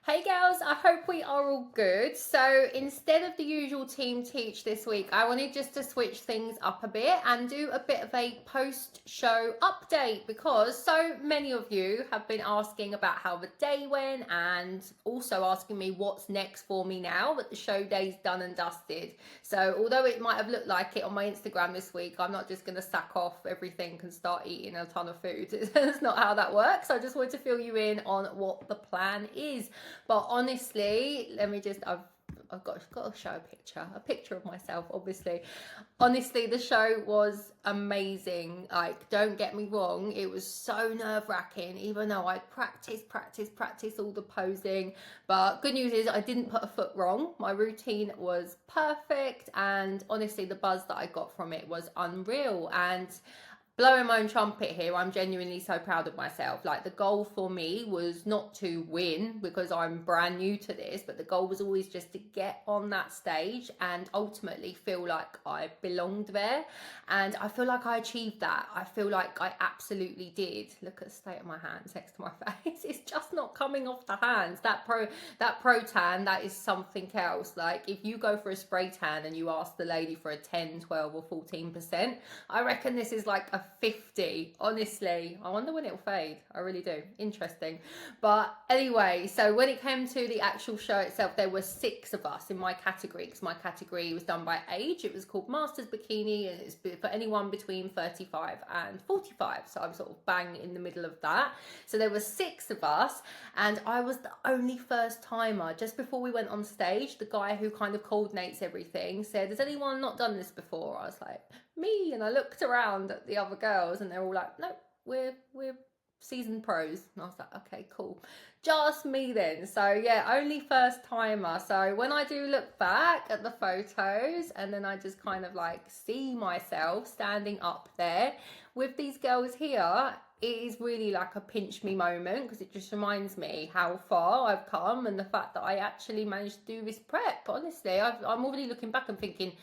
Hey girls, I hope we are all good. So instead of the usual team teach this week, I wanted just to switch things up a bit and do a bit of a post-show update because so many of you have been asking about how the day went and also asking me what's next for me now that the show day's done and dusted. So although it might have looked like it on my Instagram this week, I'm not just going to sack off everything and start eating a ton of food. That's not how that works. I just wanted to fill you in on what the plan is. But honestly, let me just, I've got to show a picture of myself, obviously. Honestly, the show was amazing. Like, don't get me wrong, it was so nerve-wracking, even though I practiced all the posing. But good news is I didn't put a foot wrong. My routine was perfect, and honestly, the buzz that I got from it was unreal. And blowing my own trumpet here, I'm genuinely so proud of myself. Like, the goal for me was not to win because I'm brand new to this, but the goal was always just to get on that stage and ultimately feel like I belonged there. And I feel like I achieved that. I feel like I absolutely did. Look at the state of my hands next to my face. It's just not coming off the hands. That pro tan, that is something else. Like, if you go for a spray tan and you ask the lady for a 10, 12 or 14%, I reckon this is like a 50. Honestly, I wonder when it'll fade. I really do. Interesting. But anyway, so when it came to the actual show itself, there were 6 of us in my category because my category was done by age. It was called Masters Bikini and it's for anyone between 35 and 45. So I'm sort of bang in the middle of that. So there were 6 of us and I was the only first timer. Just before we went on stage, the guy who kind of coordinates everything said, has anyone not done this before? I was like, me. And I looked around at the other girls and they're all like, nope, we're seasoned pros. And I was like, okay, cool, just me then. So yeah, only first timer. So when I do look back at the photos and then I just kind of like see myself standing up there with these girls here, it is really like a pinch me moment because it just reminds me how far I've come and the fact that I actually managed to do this prep. Honestly, I'm already looking back and thinking,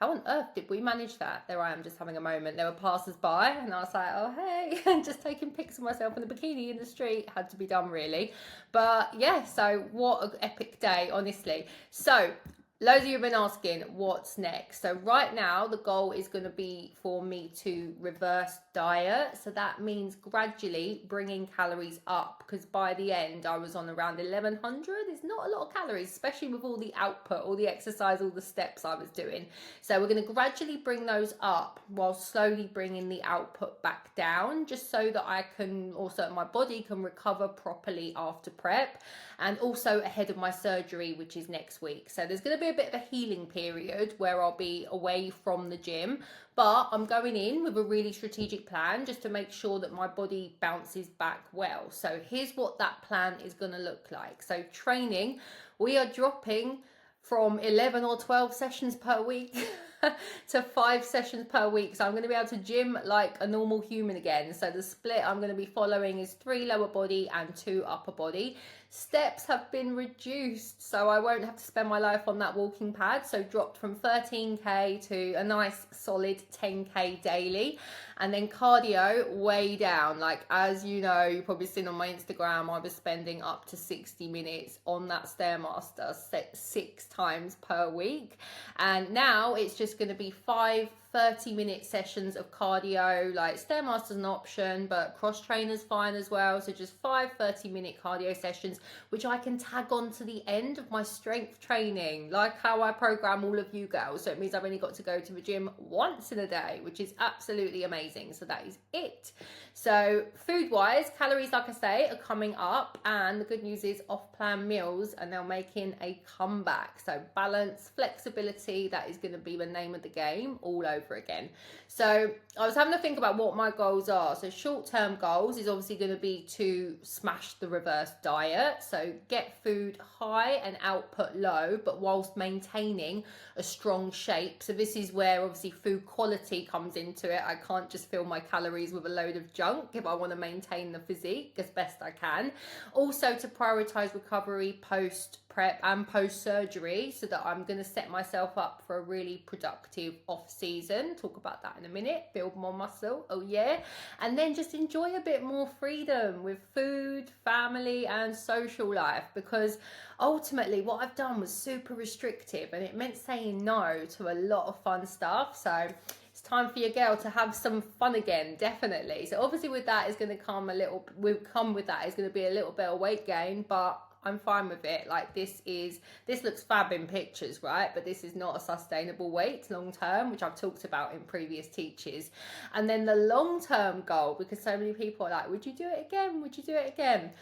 how on earth did we manage that? There I am just having a moment. There were passers by and I was like, oh, hey, and just taking pics of myself in the bikini in the street. Had to be done, really. But yeah, so what an epic day, honestly. So loads of you have been asking what's next. So right now the goal is going to be for me to reverse diet. So that means gradually bringing calories up because by the end I was on around 1100. It's not a lot of calories, especially with all the output, all the exercise, all the steps I was doing. So we're going to gradually bring those up while slowly bringing the output back down, just so that I can also, my body can recover properly after prep and also ahead of my surgery, which is next week. So there's going to be a bit of a healing period where I'll be away from the gym, but I'm going in with a really strategic plan just to make sure that my body bounces back well. So here's what that plan is going to look like. So training, we are dropping from 11 or 12 sessions per week to 5 sessions per week. So I'm going to be able to gym like a normal human again. So the split I'm going to be following is 3 lower body and 2 upper body. Steps have been reduced, so I won't have to spend my life on that walking pad. So dropped from 13k to a nice solid 10k daily. And then cardio way down. Like, as you know, you've probably seen on my Instagram, I was spending up to 60 minutes on that Stairmaster 6 times per week. And now it's just going to be 5 30-minute sessions of cardio. Like, Stairmaster's an option, but cross trainer's fine as well. So just 5 30-minute cardio sessions, which I can tag on to the end of my strength training, like how I program all of you girls. So it means I've only got to go to the gym once in a day, which is absolutely amazing. So that is it. So food wise, calories, like I say, are coming up, and the good news is off-plan meals are now making a comeback. So balance, flexibility, that is going to be the name of the game all over again. So I was having to think about what my goals are. So short-term goals is obviously going to be to smash the reverse diet. So get food high and output low, but whilst maintaining a strong shape. So this is where obviously food quality comes into it. I can't just fill my calories with a load of junk if I want to maintain the physique as best I can. Also to prioritize recovery post prep and post surgery, so that I'm going to set myself up for a really productive off season season. Talk about that in a minute. Build more muscle. Oh yeah. And then just enjoy a bit more freedom with food, family, and social life, because ultimately what I've done was super restrictive and it meant saying no to a lot of fun stuff. So it's time for your girl to have some fun again, definitely. So obviously with that is going to come a little, with that is going to be a little bit of weight gain, but I'm fine with it. Like this looks fab in pictures, right? But this is not a sustainable weight long term, which I've talked about in previous teaches. And then the long term goal, because so many people are like, would you do it again? Would you do it again?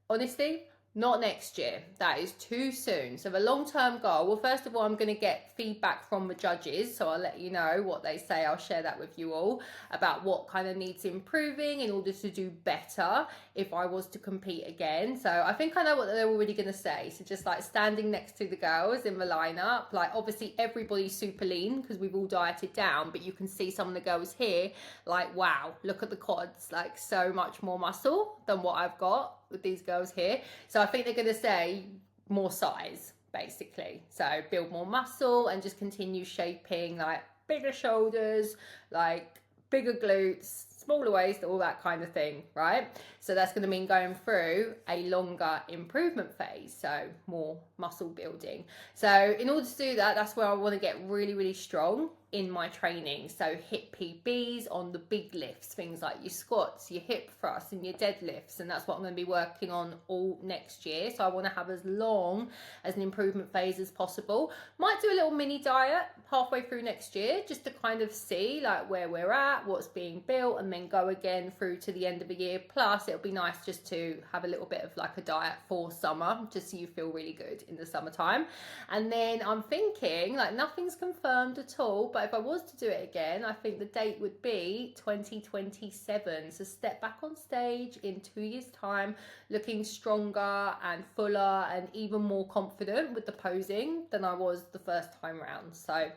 Honestly, not next year. That is too soon. So the long-term goal, well, first of all, I'm going to get feedback from the judges. So I'll let you know what they say. I'll share that with you all about what kind of needs improving in order to do better if I was to compete again. So I think I know what they're already going to say. So just like standing next to the girls in the lineup, like obviously everybody's super lean because we've all dieted down, but you can see some of the girls here, like, wow, look at the quads, like so much more muscle than what I've got with these girls here. So I think they're going to say more size, basically. So build more muscle and just continue shaping like bigger shoulders, like bigger glutes, smaller waist, all that kind of thing, right? So that's going to mean going through a longer improvement phase, so more muscle building. So in order to do that, that's where I want to get really, really strong in my training. So hit PBs on the big lifts, things like your squats, your hip thrusts and your deadlifts, and that's what I'm going to be working on all next year. So I want to have as long as an improvement phase as possible. Might do a little mini diet halfway through next year just to kind of see like where we're at, what's being built, and then go again through to the end of the year. Plus it'll be nice just to have a little bit of like a diet for summer, just so you feel really good in the summertime. And then I'm thinking, like, nothing's confirmed at all, but if I was to do it again, I think the date would be 2027. So step back on stage in 2 years time, looking stronger and fuller and even more confident with the posing than I was the first time round. So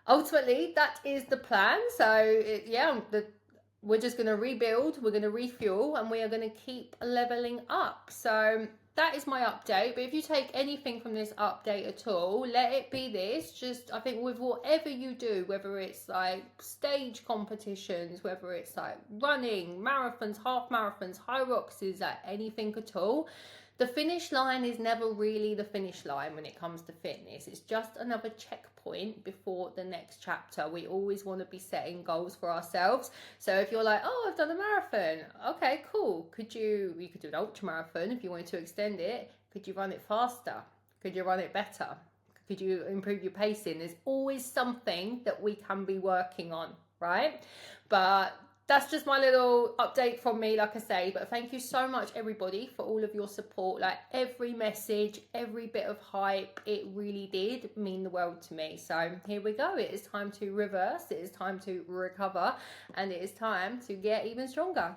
ultimately that is the plan. So we're just going to rebuild, we're going to refuel, and we are going to keep leveling up. So that is my update. But if you take anything from this update at all, let it be this. Just, I think with whatever you do, whether it's like stage competitions, whether it's like running, marathons, half marathons, high rocks, like anything at all, the finish line is never really the finish line when it comes to fitness. It's just another checkpoint before the next chapter. We always want to be setting goals for ourselves. So if you're like, oh, I've done a marathon. Okay, cool. You could do an ultra marathon if you wanted to extend it. Could you run it faster? Could you run it better? Could you improve your pacing? There's always something that we can be working on, right? But that's just my little update from me, like I say. But thank you so much, everybody, for all of your support. Like every message, every bit of hype, it really did mean the world to me. So here we go. It is time to reverse. It is time to recover. And it is time to get even stronger.